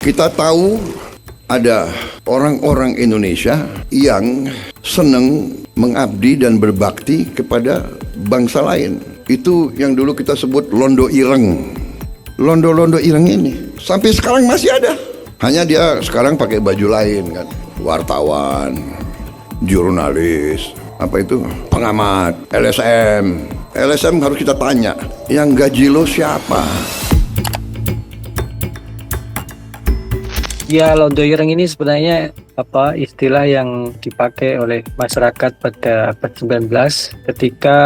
Kita tahu ada orang-orang Indonesia yang senang mengabdi dan berbakti kepada bangsa lain. Itu yang dulu kita sebut londo ireng. Londo-londo ireng ini sampai sekarang masih ada. Hanya dia sekarang pakai baju lain kan. Wartawan, jurnalis, pengamat, LSM. LSM harus kita tanya, yang gaji lo siapa? Ya, londo ireng ini sebenarnya istilah yang dipakai oleh masyarakat pada abad 19 ketika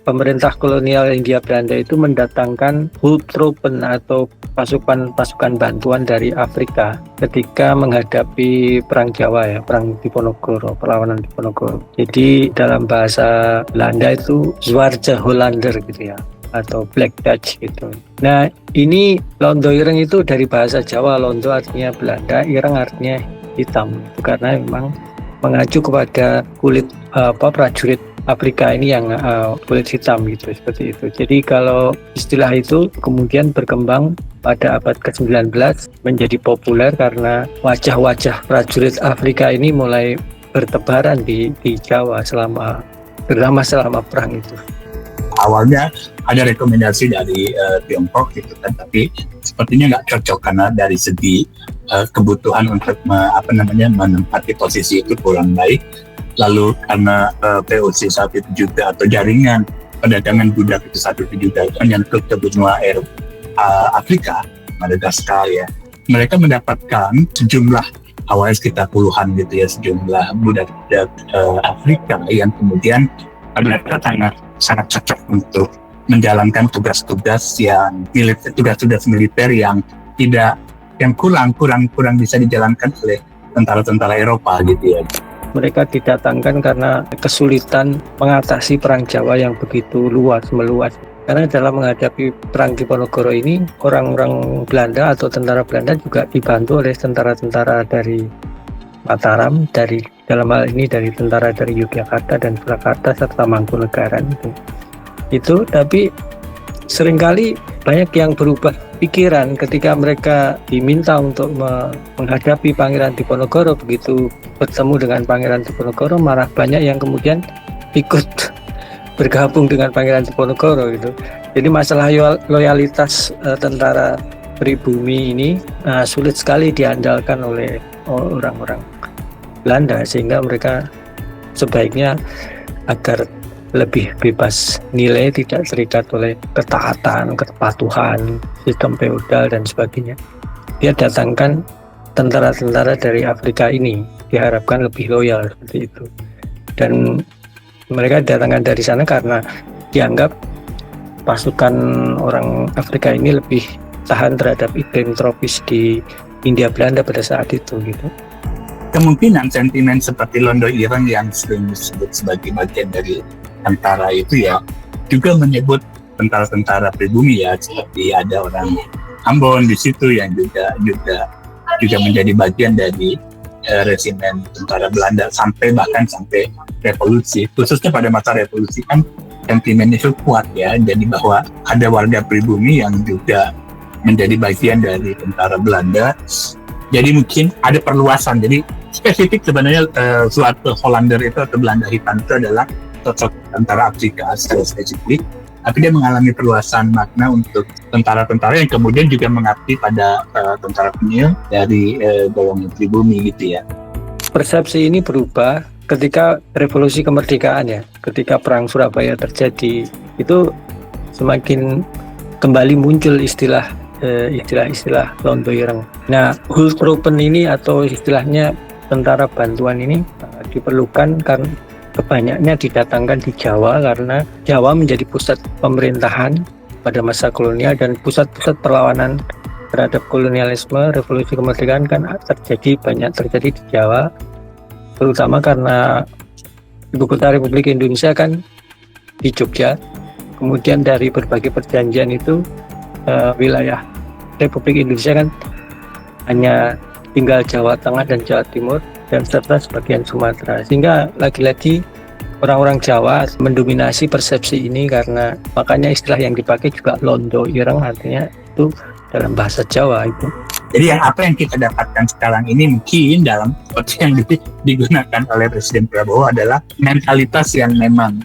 pemerintah kolonial Hindia Belanda itu mendatangkan Hulptroepen atau pasukan bantuan dari Afrika ketika menghadapi perang Jawa perang Diponegoro, perlawanan Diponegoro. Jadi dalam bahasa Belanda itu Zwarte Hollander gitu atau Black Dutch gitu. Nah, ini londo ireng itu dari bahasa Jawa, londo artinya Belanda, ireng artinya hitam. Itu karena memang mengacu kepada kulit prajurit Afrika ini yang kulit hitam gitu, seperti itu. Jadi kalau istilah itu kemudian berkembang pada abad ke-19 menjadi populer karena wajah-wajah prajurit Afrika ini mulai bertebaran di Jawa selama perang itu. Awalnya ada rekomendasi dari Tiongkok gitu kan, tapi sepertinya nggak cocok karena dari segi kebutuhan untuk menempati posisi itu kurang baik. Lalu karena POC saat itu juga atau jaringan perdagangan budak itu saat itu juga menyentuh ke benua Afrika, Madagaskar ya. Mereka mendapatkan sejumlah awalnya sekitar puluhan gitu ya, sejumlah budak-budak Afrika yang kemudian mereka sangat cocok untuk menjalankan tugas-tugas militer yang kurang bisa dijalankan oleh tentara-tentara Eropa gitu ya. Mereka didatangkan karena kesulitan mengatasi perang Jawa yang begitu meluas. Karena dalam menghadapi perang Diponegoro ini, orang-orang Belanda atau tentara Belanda juga dibantu oleh tentara-tentara dari Mataram, dalam hal ini dari tentara dari Yogyakarta dan Surakarta serta Mangkunegaran itu. Tapi seringkali banyak yang berubah pikiran ketika mereka diminta untuk menghadapi Pangeran Diponegoro. Begitu bertemu dengan Pangeran Diponegoro, malah banyak yang kemudian ikut bergabung dengan Pangeran Diponegoro gitu. Jadi masalah loyalitas tentara pribumi ini sulit sekali diandalkan oleh orang-orang Belanda, sehingga mereka sebaiknya agar lebih bebas nilai, tidak terikat oleh ketaatan, kepatuhan, sistem feodal dan sebagainya. Dia datangkan tentara-tentara dari Afrika ini, diharapkan lebih loyal seperti itu. Dan mereka datangkan dari sana karena dianggap pasukan orang Afrika ini lebih tahan terhadap iklim tropis di Hindia Belanda pada saat itu gitu. Kemungkinan sentimen seperti londo ireng yang sering disebut sebagai bagian dari tentara itu ya juga menyebut tentara-tentara pribumi ya, seperti ada orang Ambon di situ yang juga menjadi bagian dari resimen tentara Belanda sampai revolusi. Khususnya pada masa revolusi kan sentimen itu kuat ya, jadi bahwa ada warga pribumi yang juga menjadi bagian dari tentara Belanda. Jadi mungkin ada perluasan. Jadi spesifik sebenarnya Zwarte Hollander itu atau Belanda hitam itu adalah sosok tentara Afrika secara spesifik, tapi dia mengalami perluasan makna untuk tentara-tentara yang kemudian juga mengabdi pada tentara penil dari golongan pribumi gitu ya. Persepsi ini berubah ketika revolusi kemerdekaan ya, ketika perang Surabaya terjadi, itu semakin kembali muncul istilah londo ireng. Nah, Hulptroepen ini atau istilahnya tentara bantuan ini diperlukan karena kebanyaknya didatangkan di Jawa karena Jawa menjadi pusat pemerintahan pada masa kolonial dan pusat-pusat perlawanan terhadap kolonialisme. Revolusi kemerdekaan kan banyak terjadi di Jawa, terutama karena ibu kota Republik Indonesia kan di Jogja. Kemudian dari berbagai perjanjian itu wilayah Republik Indonesia kan hanya tinggal Jawa Tengah dan Jawa Timur dan serta sebagian Sumatera, sehingga lagi-lagi orang-orang Jawa mendominasi persepsi ini, karena makanya istilah yang dipakai juga londo ireng, artinya itu dalam bahasa Jawa itu. Jadi apa yang kita dapatkan sekarang ini mungkin dalam seperti yang digunakan oleh Presiden Prabowo adalah mentalitas yang memang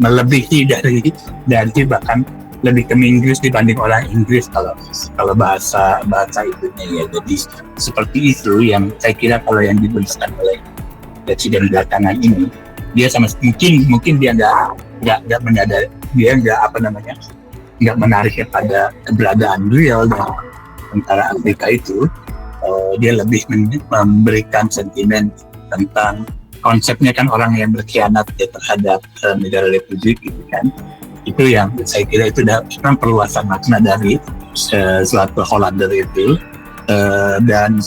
melebihi dari bahkan lebih ke Inggris dibanding orang Inggris kalau bahasa ibunya ya. Jadi seperti itu yang saya kira kalau yang diberikan oleh Presiden belakangan ini, dia sama mungkin dia nggak menyadari, dia nggak menarik kepada keberadaan real dan tentara Amerika itu. Dia lebih memberikan sentimen tentang konsepnya kan orang yang berkhianat ya, terhadap negara republik gitu kan. Itu yang saya kira itu memang perluasan makna dari suatu Hollander itu, dan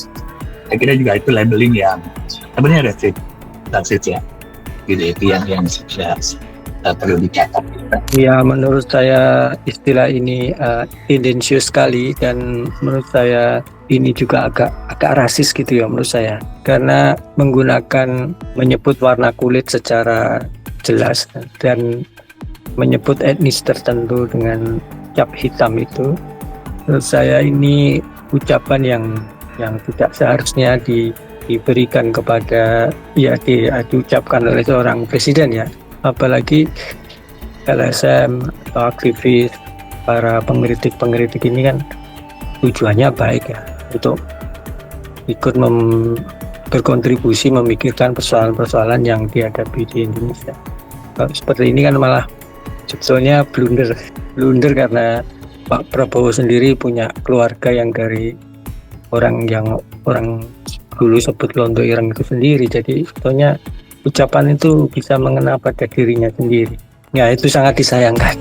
saya kira juga itu labeling yang sebenarnya rasis ya, gitu itu yang sudah perlu dicatat. Ya, menurut saya istilah ini tendensius sekali, dan menurut saya ini juga agak rasis gitu ya menurut saya, karena menyebut warna kulit secara jelas dan menyebut etnis tertentu dengan cap hitam itu, menurut saya ini ucapan yang tidak seharusnya diberikan kepada diucapkan oleh seorang presiden ya. Apalagi LSM atau aktivis, para pengkritik ini kan tujuannya baik ya, untuk ikut berkontribusi memikirkan persoalan-persoalan yang dihadapi di Indonesia. Kalau seperti ini kan malah sebetulnya blunder karena Pak Prabowo sendiri punya keluarga yang dari orang dulu sebut Londo Ireng itu sendiri, jadi sebetulnya ucapan itu bisa mengena pada dirinya sendiri. Ya, itu sangat disayangkan.